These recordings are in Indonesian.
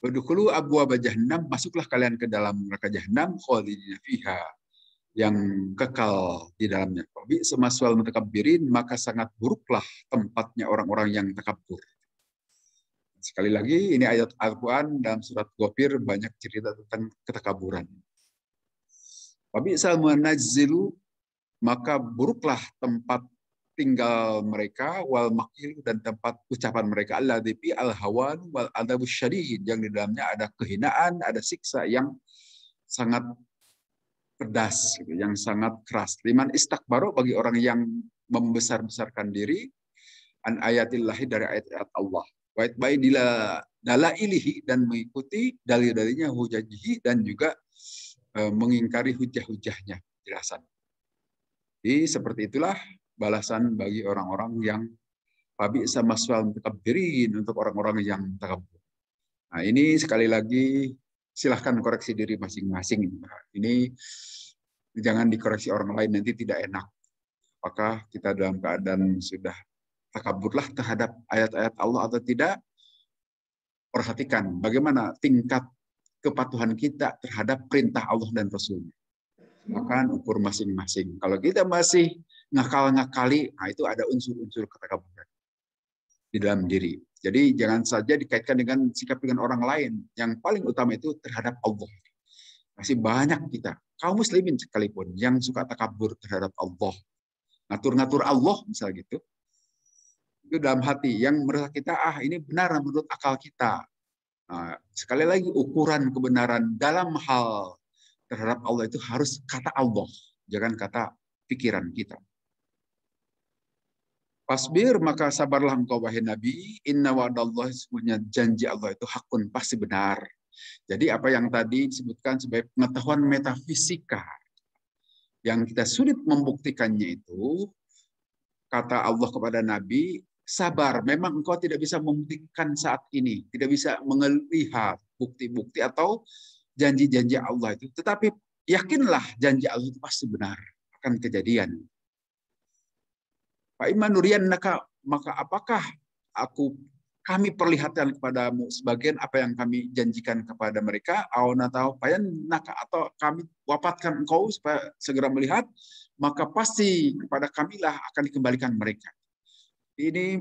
Wadkhulu abwaaba jahannam, masuklah kalian ke dalam neraka jahanam, khalidina fiha, yang kekal di dalamnya. Bi'sa maswal mutakabbirin, maka sangat buruklah tempatnya orang-orang yang takabur. Sekali lagi, ini ayat Al-Quran dalam surat Ghafir banyak cerita tentang ketakaburan. Wabi'sal munazzilu, maka buruklah tempat tinggal mereka, wal makil, dan tempat ucapan mereka, alladzi al-hawan wal adabus syadid, yang di dalamnya ada kehinaan, ada siksa yang sangat pedas, gitu, yang sangat keras. Liman istakbaro, bagi orang yang membesar-besarkan diri, an ayatillahi, dari ayat-ayat Allah. Wait by dalailihi, dan mengikuti dalil-dalilnya, hujajihi, dan juga mengingkari hujah-hujahnya, jelasan. Jadi seperti itulah balasan bagi orang-orang yang fabi'sa maswal mutakabbirin, untuk orang-orang yang takabur. Nah, ini sekali lagi silahkan koreksi diri masing-masing. Ini jangan dikoreksi orang lain, nanti tidak enak. Apakah kita dalam keadaan sudah takaburlah terhadap ayat-ayat Allah atau tidak? Perhatikan bagaimana tingkat kepatuhan kita terhadap perintah Allah dan Rasul-Nya. Silakan ukur masing-masing. Kalau kita masih ngakal-ngakali, nah itu ada unsur-unsur ketakaburan di dalam diri. Jadi jangan saja dikaitkan dengan sikap dengan orang lain. Yang paling utama itu terhadap Allah. Masih banyak kita, kaum muslimin sekalipun, yang suka takabur terhadap Allah. Ngatur-ngatur Allah, misalnya gitu. Itu dalam hati. Yang menurut kita, ini benar menurut akal kita. Nah, sekali lagi, ukuran kebenaran dalam hal terhadap Allah itu harus kata Allah, jangan kata pikiran kita. Fasbir, maka sabarlah engkau wahai Nabi, inna wa'dallahi, sesungguhnya janji Allah itu hakun, pasti benar. Jadi apa yang tadi disebutkan sebagai pengetahuan metafisika, yang kita sulit membuktikannya itu, kata Allah kepada Nabi, sabar, memang engkau tidak bisa membuktikan saat ini, tidak bisa melihat bukti-bukti atau janji-janji Allah itu. Tetapi yakinlah janji Allah itu pasti benar, akan kejadian. Pak Iman Nurian, maka apakah kami perlihatkan kepadamu sebagian apa yang kami janjikan kepada mereka, atau kami wafatkan engkau supaya segera melihat, maka pasti kepada kamilah akan dikembalikan mereka. Ini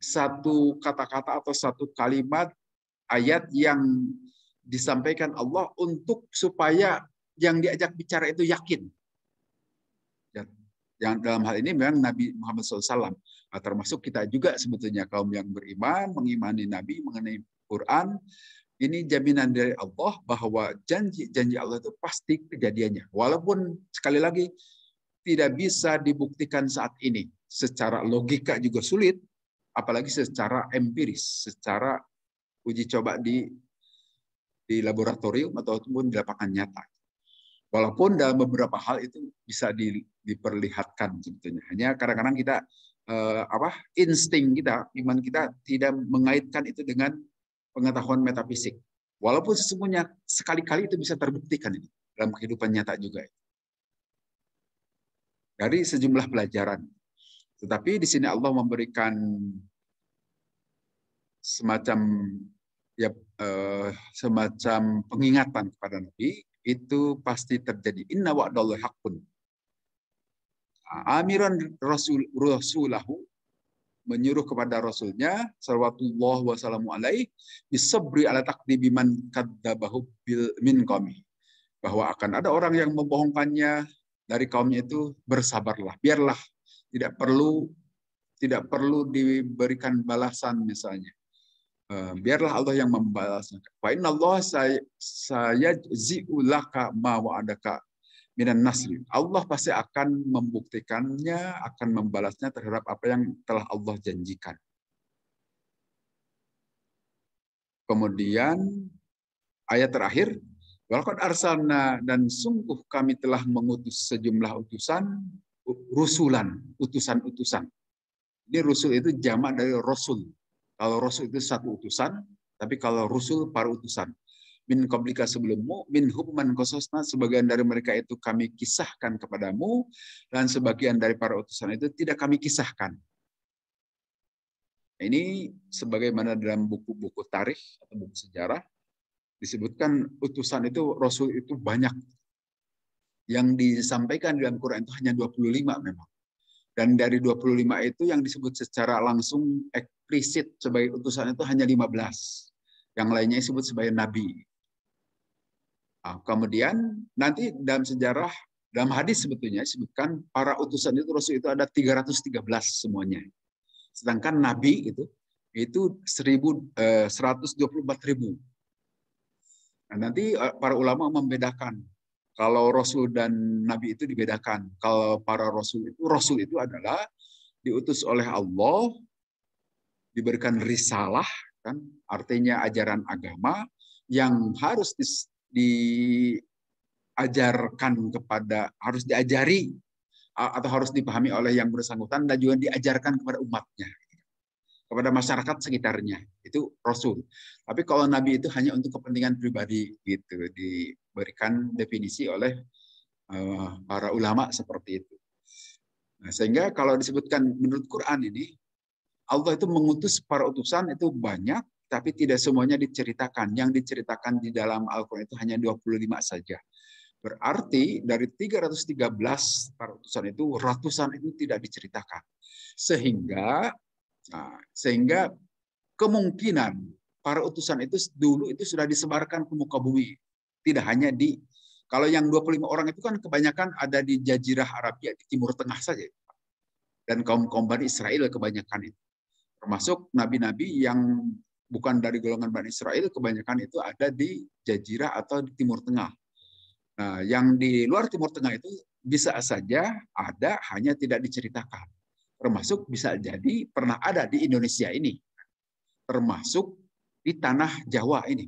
satu kata-kata atau satu kalimat ayat yang disampaikan Allah untuk supaya yang diajak bicara itu yakin. Yang dalam hal ini memang Nabi Muhammad SAW, termasuk kita juga sebetulnya kaum yang beriman, mengimani Nabi, mengenai Quran, ini jaminan dari Allah bahwa janji-janji Allah itu pasti kejadiannya. Walaupun sekali lagi tidak bisa dibuktikan saat ini. Secara logika juga sulit, apalagi secara empiris, secara uji coba di laboratorium ataupun di lapangan nyata. Walaupun dalam beberapa hal itu bisa diperlihatkan sebetulnya. Hanya kadang-kadang kita insting kita, iman kita tidak mengaitkan itu dengan pengetahuan metafisik. Walaupun sesungguhnya sekali-kali itu bisa terbuktikan ini dalam kehidupan nyata juga. Dari sejumlah pelajaran. Tetapi di sini Allah memberikan semacam pengingatan kepada Nabi, itu pasti terjadi. Inna wa'dallahi haqqun. Amiran rasulahu, menyuruh kepada Rasulnya, salawatullah wassalamu alaih, bisabri ala takdibi man kadzabahu min qaumi. Bahwa akan ada orang yang membohongkannya dari kaumnya itu, bersabarlah. Biarlah tidak perlu diberikan balasan misalnya. Biarlah Allah yang membalasnya. Fa inna Allah sayajzi'ulaka ma wa'adaka minan nasri. Allah pasti akan membuktikannya, akan membalasnya terhadap apa yang telah Allah janjikan. Kemudian ayat terakhir, walaqad arsalna, dan sungguh kami telah mengutus sejumlah utusan-utusan. Ini rusul itu jamak dari rasul. Kalau rasul itu satu utusan, tapi kalau rusul para utusan. Min qablika, sebelummu, minhum man qasasna, sebagian dari mereka itu kami kisahkan kepadamu, dan sebagian dari para utusan itu tidak kami kisahkan. Ini sebagaimana dalam buku-buku tarikh atau buku sejarah disebutkan utusan itu Rasul itu banyak. Yang disampaikan dalam Quran itu hanya 25 memang. Dan dari 25 itu yang disebut secara langsung eksplisit sebagai utusan itu hanya 15. Yang lainnya disebut sebagai nabi. Nah, kemudian nanti dalam sejarah, dalam hadis sebetulnya disebutkan para utusan itu Rasul itu ada 313 semuanya. Sedangkan nabi itu 124.000. Nah, nanti para ulama membedakan. Kalau Rasul dan Nabi itu dibedakan. Kalau para Rasul itu adalah diutus oleh Allah, diberikan risalah, kan? Artinya ajaran agama yang harus diajarkan harus diajari atau harus dipahami oleh yang bersangkutan dan juga diajarkan kepada umatnya, kepada masyarakat sekitarnya. Itu Rasul. Tapi kalau Nabi itu hanya untuk kepentingan pribadi, gitu. Diberikan definisi oleh para ulama seperti itu. Nah, sehingga kalau disebutkan menurut Quran ini, Allah itu mengutus para utusan itu banyak, tapi tidak semuanya diceritakan. Yang diceritakan di dalam Al-Quran itu hanya 25 saja. Berarti dari 313 para utusan itu, ratusan itu tidak diceritakan. Sehingga kemungkinan para utusan itu dulu itu sudah disebarkan ke muka bumi. Tidak hanya kalau yang 25 orang itu kan kebanyakan ada di Jazirah Arabia, di Timur Tengah saja. Dan kaum-kaum Bani Israel kebanyakan itu. Termasuk nabi-nabi yang bukan dari golongan Bani Israel, kebanyakan itu ada di Jazirah atau di Timur Tengah. Nah, yang di luar Timur Tengah itu bisa saja ada, hanya tidak diceritakan. Termasuk bisa jadi pernah ada di Indonesia ini. Termasuk di tanah Jawa ini.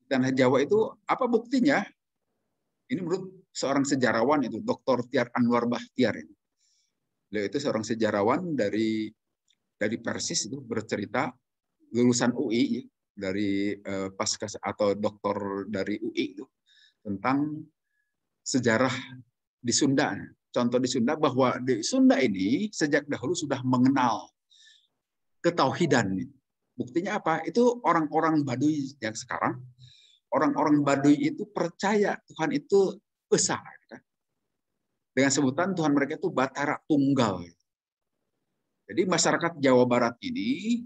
Di tanah Jawa itu apa buktinya? Ini menurut seorang sejarawan itu, Dr. Tiar Anwar Bahtiar. Beliau itu seorang sejarawan dari Persis itu, bercerita lulusan UI dari paskas atau doktor dari UI itu tentang sejarah di Sunda. Contoh di Sunda, bahwa di Sunda ini sejak dahulu sudah mengenal ketauhidan. Buktinya apa? Itu orang-orang Baduy yang sekarang, orang-orang Baduy itu percaya Tuhan itu esa. Dengan sebutan Tuhan mereka itu Batara Tunggal. Jadi masyarakat Jawa Barat ini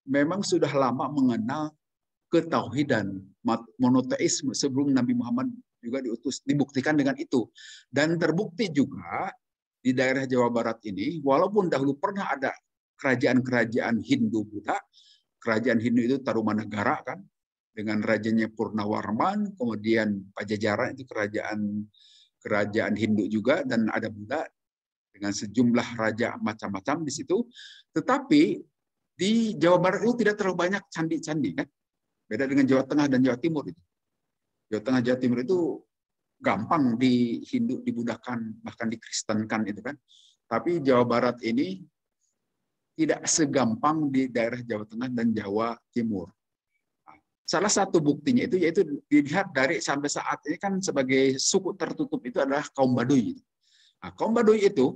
memang sudah lama mengenal ketauhidan, monoteisme sebelum Nabi Muhammad juga diutus. Dibuktikan dengan itu. Dan terbukti juga di daerah Jawa Barat ini, walaupun dahulu pernah ada kerajaan-kerajaan Hindu-Buddha, kerajaan Hindu itu Tarumanegara kan, dengan rajanya Purnawarman, kemudian Pajajaran itu kerajaan Hindu juga, dan ada Buddha dengan sejumlah raja macam-macam di situ. Tetapi di Jawa Barat itu tidak terlalu banyak candi-candi kan. Beda dengan Jawa Tengah dan Jawa Timur itu. Jawa Tengah, Jawa Timur itu gampang di Hindu dibudakan, bahkan dikristenkan itu kan. Tapi Jawa Barat ini tidak segampang di daerah Jawa Tengah dan Jawa Timur. Salah satu buktinya itu yaitu dilihat dari sampai saat ini kan sebagai suku tertutup itu adalah kaum Baduy. Nah, kaum Baduy itu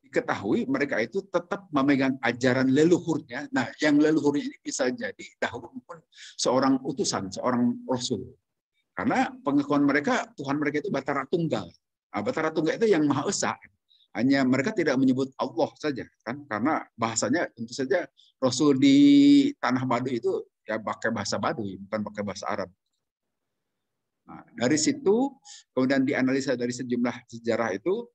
diketahui mereka itu tetap memegang ajaran leluhurnya. Nah, yang leluhurnya ini bisa jadi dahulu pun seorang utusan, seorang rasul. Karena pengakuan mereka, Tuhan mereka itu Batara Tunggal. Nah, Batara Tunggal itu yang Maha Esa. Hanya mereka tidak menyebut Allah saja, kan? Karena bahasanya tentu saja Rasul di tanah Baduy itu ya pakai bahasa Baduy, bukan pakai bahasa Arab. Nah, dari situ kemudian dianalisa dari sejumlah sejarah itu.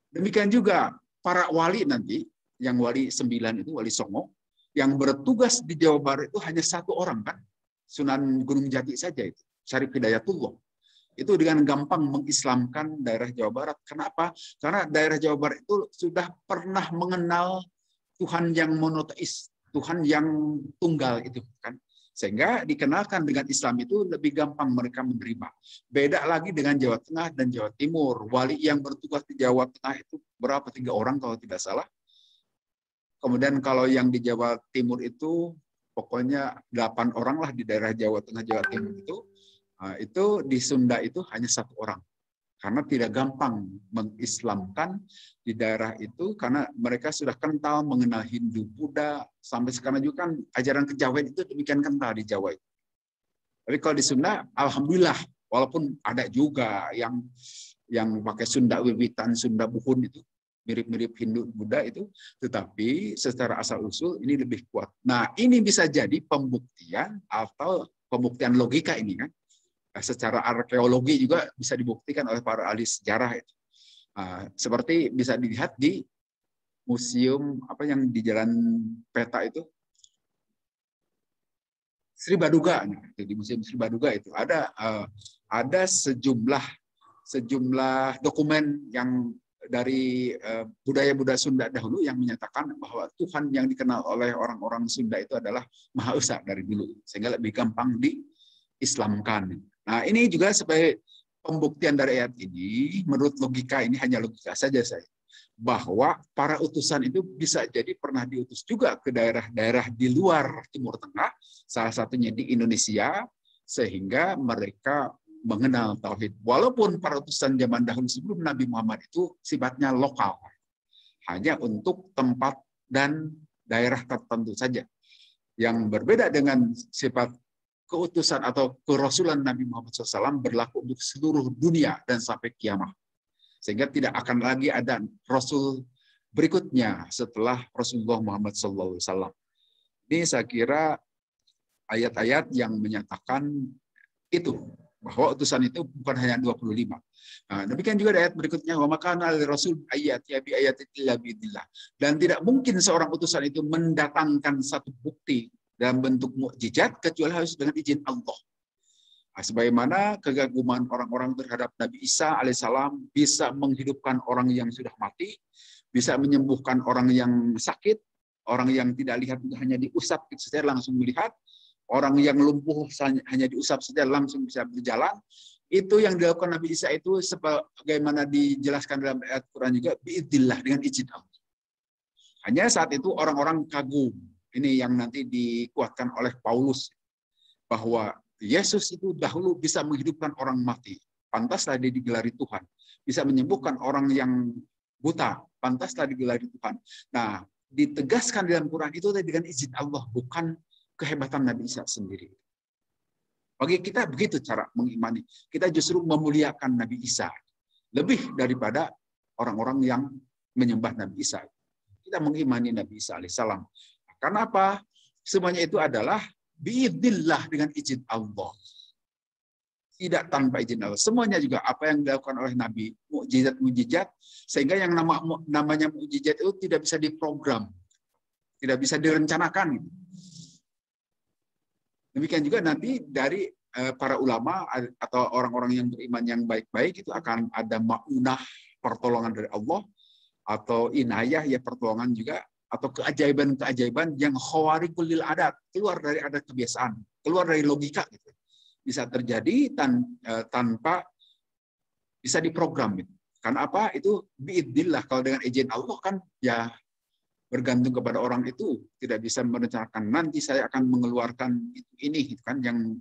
Demikian juga para wali nanti, yang wali 9 itu, wali Songo, yang bertugas di Jawa Barat itu hanya satu orang kan, Sunan Gunung Jati saja itu, Syarif Hidayatullah. Itu dengan gampang mengislamkan daerah Jawa Barat. Kenapa? Karena daerah Jawa Barat itu sudah pernah mengenal Tuhan yang monoteis, Tuhan yang tunggal itu kan. Sehingga dikenalkan dengan Islam itu lebih gampang mereka menerima. Beda lagi dengan Jawa Tengah dan Jawa Timur. Wali yang bertugas di Jawa Tengah itu berapa? 3 orang kalau tidak salah. Kemudian kalau yang di Jawa Timur itu pokoknya 8 orang lah di daerah Jawa Tengah, Jawa Timur itu. Itu di Sunda itu hanya 1 orang. Karena tidak gampang mengislamkan di daerah itu karena mereka sudah kental mengenal Hindu, Buddha, sampai sekarang juga kan ajaran kejawen itu demikian kental di Jawa. Tapi kalau di Sunda, alhamdulillah, walaupun ada juga yang pakai Sunda Wiwitan, Sunda Buhun itu mirip-mirip Hindu, Buddha itu, tetapi secara asal usul ini lebih kuat. Nah, ini bisa jadi pembuktian atau pembuktian logika ini kan. Secara arkeologi juga bisa dibuktikan oleh para ahli sejarah itu. Seperti bisa dilihat di museum apa yang di Jalan Peta itu, Sri Baduga. Di museum Sri Baduga itu ada sejumlah dokumen yang dari budaya-budaya Sunda dahulu yang menyatakan bahwa Tuhan yang dikenal oleh orang-orang Sunda itu adalah Maha Esa dari dulu, sehingga lebih gampang diislamkan. Nah, ini juga sebagai pembuktian dari ayat ini, menurut logika ini hanya logika saja saya, bahwa para utusan itu bisa jadi pernah diutus juga ke daerah-daerah di luar Timur Tengah, salah satunya di Indonesia, sehingga mereka mengenal tauhid. Walaupun para utusan zaman dahulu sebelum Nabi Muhammad itu sifatnya lokal, hanya untuk tempat dan daerah tertentu saja. Yang berbeda dengan sifat keutusan atau kerasulan Nabi Muhammad SAW berlaku untuk seluruh dunia dan sampai kiamat. Sehingga tidak akan lagi ada Rasul berikutnya setelah Rasulullah Muhammad SAW. Ini saya kira ayat-ayat yang menyatakan itu, bahwa utusan itu bukan hanya 25. Nah, demikian juga ayat berikutnya, wa makana rasul ayat ya bi ayatillah biidillah. Dan tidak mungkin seorang utusan itu mendatangkan satu bukti dalam bentuk mukjizat kecuali harus dengan izin Allah. Nah, sebagaimana kegaguman orang-orang terhadap Nabi Isa alaihissalam bisa menghidupkan orang yang sudah mati, bisa menyembuhkan orang yang sakit, orang yang tidak lihat hanya diusap saja langsung melihat, orang yang lumpuh hanya diusap saja langsung bisa berjalan. Itu yang dilakukan Nabi Isa itu sebagaimana dijelaskan dalam ayat Quran juga, biidillah, dengan izin Allah. Hanya saat itu orang-orang kagum. Ini yang nanti dikuatkan oleh Paulus, bahwa Yesus itu dahulu bisa menghidupkan orang mati. Pantaslah dia digelari Tuhan. Bisa menyembuhkan orang yang buta. Pantaslah digelari Tuhan. Nah, ditegaskan dalam Quran itu dengan izin Allah, bukan kehebatan Nabi Isa sendiri. Bagi kita begitu cara mengimani. Kita justru memuliakan Nabi Isa lebih daripada orang-orang yang menyembah Nabi Isa. Kita mengimani Nabi Isa alaihissalam. Karena apa? Semuanya itu adalah biidillah, dengan izin Allah. Tidak tanpa izin Allah. Semuanya juga apa yang dilakukan oleh Nabi, mukjizat-mukjizat, sehingga yang namanya mukjizat itu tidak bisa diprogram, tidak bisa direncanakan. Demikian juga nanti dari para ulama atau orang-orang yang beriman yang baik-baik itu akan ada ma'unah, pertolongan dari Allah, atau inayah, ya pertolongan juga, atau keajaiban-keajaiban yang khawarikul lil adat, keluar dari adat kebiasaan, keluar dari logika gitu. Bisa terjadi tanpa bisa diprogram gitu. Karena apa? Itu biidillah. Kalau dengan izin Allah kan ya bergantung kepada orang itu, tidak bisa merencanakan nanti saya akan mengeluarkan ini gitu kan, yang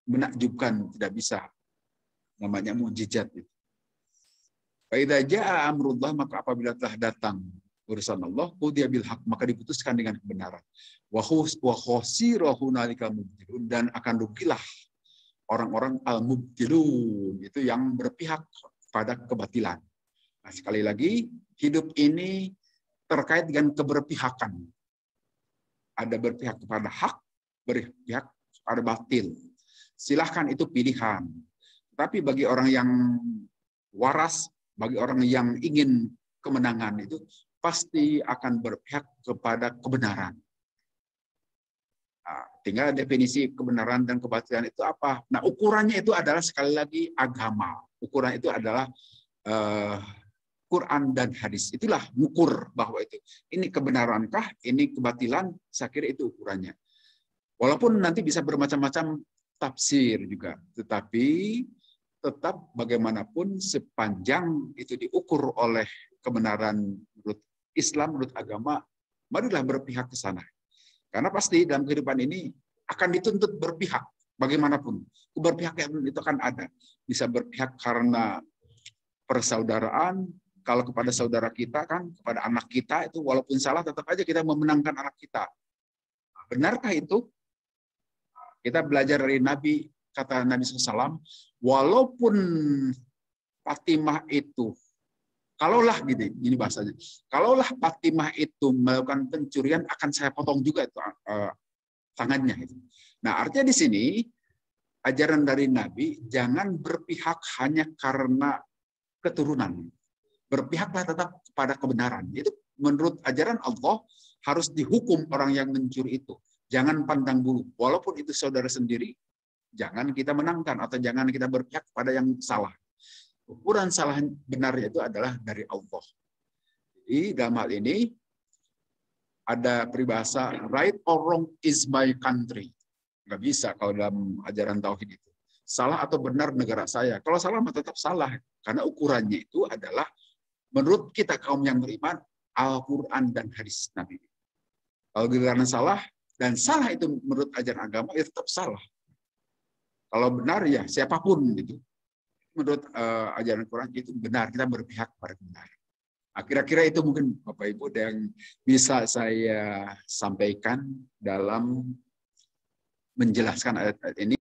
menakjubkan, tidak bisa. Namanya mukjizat itu. Fa idza jaa amrullah, maka apabila telah datang urusan Allah, qudiya bil haq, maka diputuskan dengan kebenaran. Wa khosira hunalika mubtilun, dan akan rugilah orang-orang al-mubtilun, itu yang berpihak pada kebatilan. Nah, sekali lagi, hidup ini terkait dengan keberpihakan. Ada berpihak kepada hak, berpihak kepada batil. Silahkan, itu pilihan. Tapi bagi orang yang waras, bagi orang yang ingin kemenangan, itu pasti akan berpihak kepada kebenaran. Nah, tinggal definisi kebenaran dan kebatilan itu apa? Nah, ukurannya itu adalah sekali lagi agama. Ukuran itu adalah Quran dan hadis. Itulah ngukur bahwa itu. Ini kebenarankah, ini kebatilan, saya kira itu ukurannya. Walaupun nanti bisa bermacam-macam tafsir juga. Tetapi tetap bagaimanapun sepanjang itu diukur oleh kebenaran menurut Islam, menurut agama, marilah berpihak ke sana. Karena pasti dalam kehidupan ini akan dituntut berpihak bagaimanapun. Keberpihakan itu akan ada. Bisa berpihak karena persaudaraan. Kalau kepada saudara kita kan, kepada anak kita itu walaupun salah tetap aja kita memenangkan anak kita. Benarkah itu? Kita belajar dari Nabi, kata Nabi SAW, walaupun Fatimah itu, kalaulah gitu, ini bahasanya, kalaulah Fatimah itu melakukan pencurian, akan saya potong juga itu tangannya. Nah, artinya di sini ajaran dari Nabi, jangan berpihak hanya karena keturunan. Berpihaklah tetap kepada kebenaran. Itu menurut ajaran Allah harus dihukum orang yang mencuri itu. Jangan pandang bulu. Walaupun itu saudara sendiri, jangan kita menangkan atau jangan kita berpihak pada yang salah. Ukuran salah benarnya itu adalah dari Allah. Jadi dalam hal ini ada peribahasa right or wrong is my country. Nggak bisa kalau dalam ajaran tauhid itu. Salah atau benar negara saya. Kalau salah tetap salah. Karena ukurannya itu adalah menurut kita kaum yang beriman, Al-Quran dan hadis Nabi. Kalau karena salah, dan salah itu menurut ajaran agama, ya tetap salah. Kalau benar, ya siapapun. Gitu. Menurut ajaran Quran, itu benar. Kita berpihak pada kebenaran. Kira-kira itu mungkin Bapak-Ibu yang bisa saya sampaikan dalam menjelaskan ayat-ayat ini.